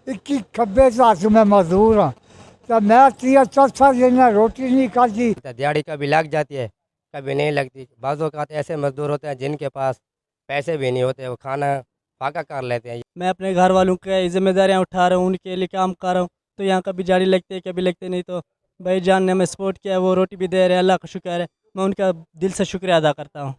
21 खब्बे सासू में मजदूर हाँ। तो मैं 3 दिन रोटी नहीं खाती। दिहाड़ी कभी लग जाती है, कभी नहीं लगती। बाज़ औक़ात ऐसे मज़दूर होते हैं जिनके पास पैसे भी नहीं होते, वो खाना फाका कर लेते हैं। मैं अपने घर वालों की ज़िम्मेदारियाँ उठा रहा हूँ, उनके लिए काम कर रहा हूँ, तो यहाँ कभी जारी लगती है, कभी लगती नहीं। तो भाई जान ने हमें सपोर्ट किया, वो रोटी भी दे रहे हैं, अल्लाह का शुक्र है। मैं उनका दिल से शुक्रिया अदा करता हूँ।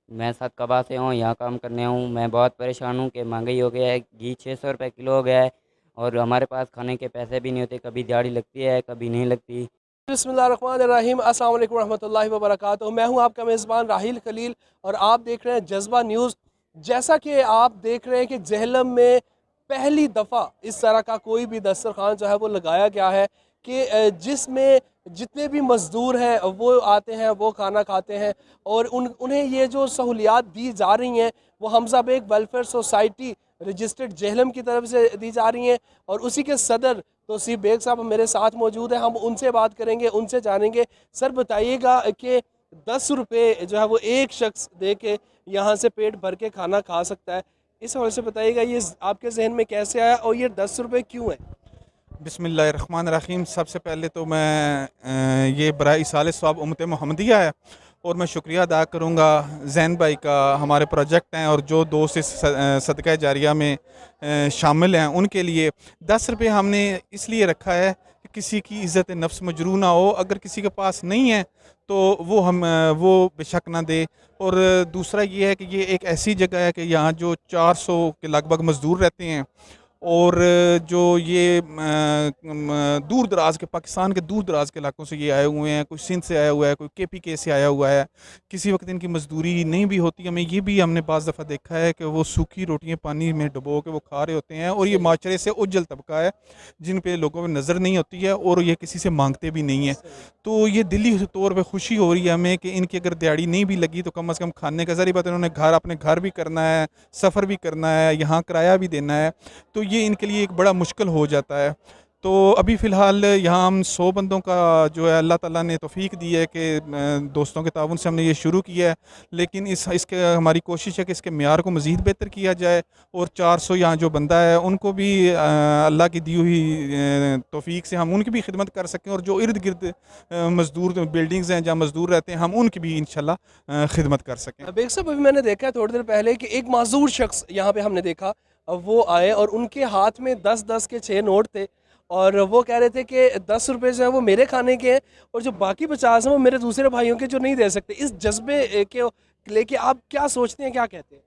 मैं सतकबा से हूँ, यहाँ काम करने हूँ। मैं बहुत परेशान हूँ कि महंगाई हो गया है, घी 600 रुपये किलो हो गया है और हमारे पास खाने के पैसे भी नहीं होते। कभी दिहाड़ी लगती है, कभी नहीं लगती। बिस्मिल्लाहिर्रहमानिर्रहीम, अस्सलाम वालेकुम रहमतुल्लाहि व बरकातुहू। मैं हूं आपका मेज़बान राहिल खलील और आप देख रहे हैं जज्बा न्यूज़। जैसा कि आप देख रहे हैं कि जेहलम में पहली दफ़ा इस तरह का कोई भी दस्तरखान जो है वो लगाया गया है कि जिसमें जितने भी मज़दूर हैं वो आते हैं, वो खाना खाते हैं और उन्हें ये जो सहूलियात दी जा रही हैं वो Hamza Baig welfare society registered Jhelum की तरफ से दी जा रही हैं। और उसी के सदर तौसीफ बेग साहब मेरे साथ मौजूद हैं, हम उनसे बात करेंगे, उनसे जानेंगे। सर बताइएगा कि 10 रुपये जो है वो एक शख्स दे के यहाँ से पेट भर के खाना खा सकता है, इस हवाले से बताइएगा ये आपके जहन में कैसे आया और ये 10 रुपये क्यों है? बिस्मिल्लाहिर्रहमानिर्रहीम। सबसे पहले तो मैं ये बराए इसाले सवाब उम्मत मोहम्मदिया है और मैं शुक्रिया अदा करूँगा जैन भाई का। हमारे प्रोजेक्ट हैं और जो दोस्त इस सदका जारिया में शामिल हैं उनके लिए 10 रुपये हमने इसलिए रखा है कि किसी की इज़्ज़त नफ्स मजरू ना हो। अगर किसी के पास नहीं है तो वो बेशक ना दे। और दूसरा ये है कि ये एक ऐसी जगह है कि यहाँ जो 400 के लगभग मज़दूर रहते हैं और जो ये दूर दराज के पाकिस्तान के दूर दराज के इलाकों से ये आए हुए हैं, कोई सिंध से आया हुआ है, कोई KPK से आया हुआ है। किसी वक्त इनकी मजदूरी नहीं भी होती। हमें ये भी हमने बाज़ दफ़ा देखा है कि वो सूखी रोटियां पानी में डुबो के वो खा रहे होते हैं और ये माशरे से उज्जल तबका है जिन पे लोगों में नज़र नहीं होती है और ये किसी से मांगते भी नहीं है। तो ये दिली तौर पर खुशी हो रही है हमें कि इनकी अगर दिहाड़ी नहीं भी लगी तो कम अज़ कम खाने का ज़रिए इन्होंने अपने घर भी करना है, सफ़र भी करना है, यहाँ किराया भी देना है, तो ये इनके लिए एक बड़ा मुश्किल हो जाता है। तो अभी फ़िलहाल यहाँ हम 100 बंदों का जो है अल्लाह ताला ने तौफ़ीक दी है कि दोस्तों के ताउन से हमने ये शुरू किया है। लेकिन इसके हमारी कोशिश है कि इसके मेयार को मज़ीद बेहतर किया जाए और 400 यहाँ जो बंदा है उनको भी अल्लाह की दी हुई तौफ़ीक से हम उनकी भी खिदमत कर सकें और जो इर्द गिर्द मज़दूर बिल्डिंग्स हैं जहाँ मज़दूर रहते हैं हम उनकी भी इंशाल्लाह खिदमत कर सकें। बेग साहब अभी मैंने देखा है थोड़ी देर पहले कि एक माजूर शख्स यहाँ पे हमने देखा, वो आए और उनके हाथ में 10-10 के 6 नोट थे और वो कह रहे थे कि 10 रुपये जो है वो मेरे खाने के हैं और जो बाकी 50 हैं वो मेरे दूसरे भाइयों के जो नहीं दे सकते। इस जज्बे के लेके आप क्या सोचते हैं, क्या कहते हैं?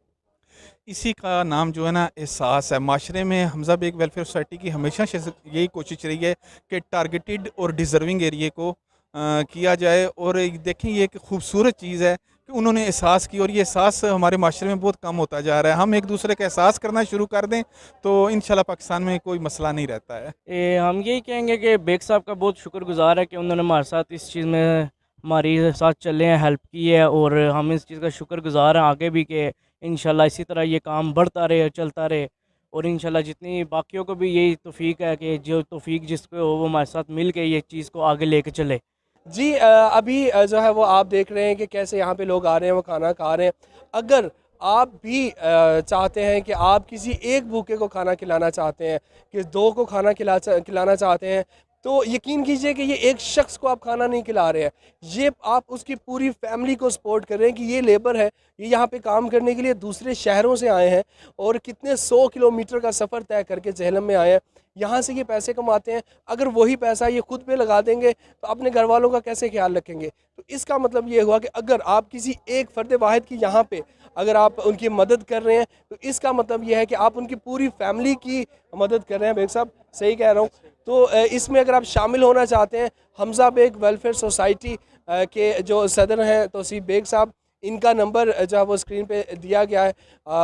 इसी का नाम जो है ना एहसास है। माशरे में हमज़ा बेग वेलफेयर सोसाइटी की हमेशा से यही कोशिश रही है कि टारगेटेड और डिज़र्विंग एरिए को किया जाए। और देखें ये एक खूबसूरत चीज़ है कि उन्होंने एहसास की और ये एहसास हमारे माशरे में बहुत कम होता जा रहा है। हम एक दूसरे का एहसास करना शुरू कर दें तो इंशाल्लाह पाकिस्तान में कोई मसला नहीं रहता है। हम यही कहेंगे कि बेग साहब का बहुत शुक्रगुजार है कि उन्होंने हमारे साथ इस चीज़ में हमारी साथ चले हैं, हेल्प की है और हम इस चीज़ का शुक्रगुजार हैं आगे भी कि इंशाल्लाह इसी तरह ये काम बढ़ता रहे, चलता रहे और इंशाल्लाह जितनी बाकियों को भी यही तौफीक है कि जो तौफीक जिसको हो वो हमारे साथ मिल के ये चीज़ को आगे लेके चले। जी अभी जो है वो आप देख रहे हैं कि कैसे यहाँ पे लोग आ रहे हैं, वो खाना खा रहे हैं। अगर आप भी चाहते हैं कि आप किसी एक भूखे को खाना खिलाना चाहते हैं, कि 2 को खाना खिलाना चाहते हैं, तो यकीन कीजिए कि ये एक शख्स को आप खाना नहीं खिला रहे हैं, ये आप उसकी पूरी फैमिली को सपोर्ट कर रहे हैं कि ये लेबर है, ये यहाँ पे काम करने के लिए दूसरे शहरों से आए हैं और कितने 100 किलोमीटर का सफ़र तय करके जेहलम में आए हैं, यहाँ से ये पैसे कमाते हैं। अगर वही पैसा ये खुद पे लगा देंगे तो अपने घर वालों का कैसे ख्याल रखेंगे? तो इसका मतलब ये हुआ कि अगर आप किसी एक फ़र्द वाहिद की यहाँ पे अगर आप उनकी मदद कर रहे हैं तो इसका मतलब ये है कि आप उनकी पूरी फैमिली की मदद कर रहे हैं। बेग साहब सही कह रहा हूँ? तो इसमें अगर आप शामिल होना चाहते हैं, हमज़ा बेग वेलफेयर सोसाइटी के जो सदर हैं तौसीफ बेग साहब, इनका नंबर जो है वो स्क्रीन पे दिया गया है,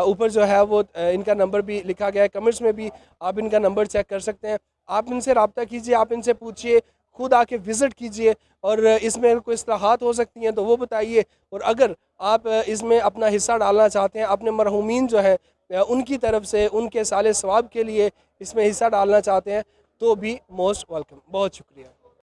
ऊपर जो है वो इनका नंबर भी लिखा गया है, कमेंट्स में भी आप इनका नंबर चेक कर सकते हैं। आप इनसे रब्ता कीजिए, आप इनसे पूछिए, खुद आके विज़िट कीजिए और इसमें कोई इस्लाहात हो सकती हैं तो वो बताइए। और अगर आप इसमें अपना हिस्सा डालना चाहते हैं, अपने मरहूमीन जो है उनकी तरफ से उनके साले सवाब के लिए इसमें हिस्सा डालना चाहते हैं तो भी मोस्ट वेलकम। बहुत शुक्रिया।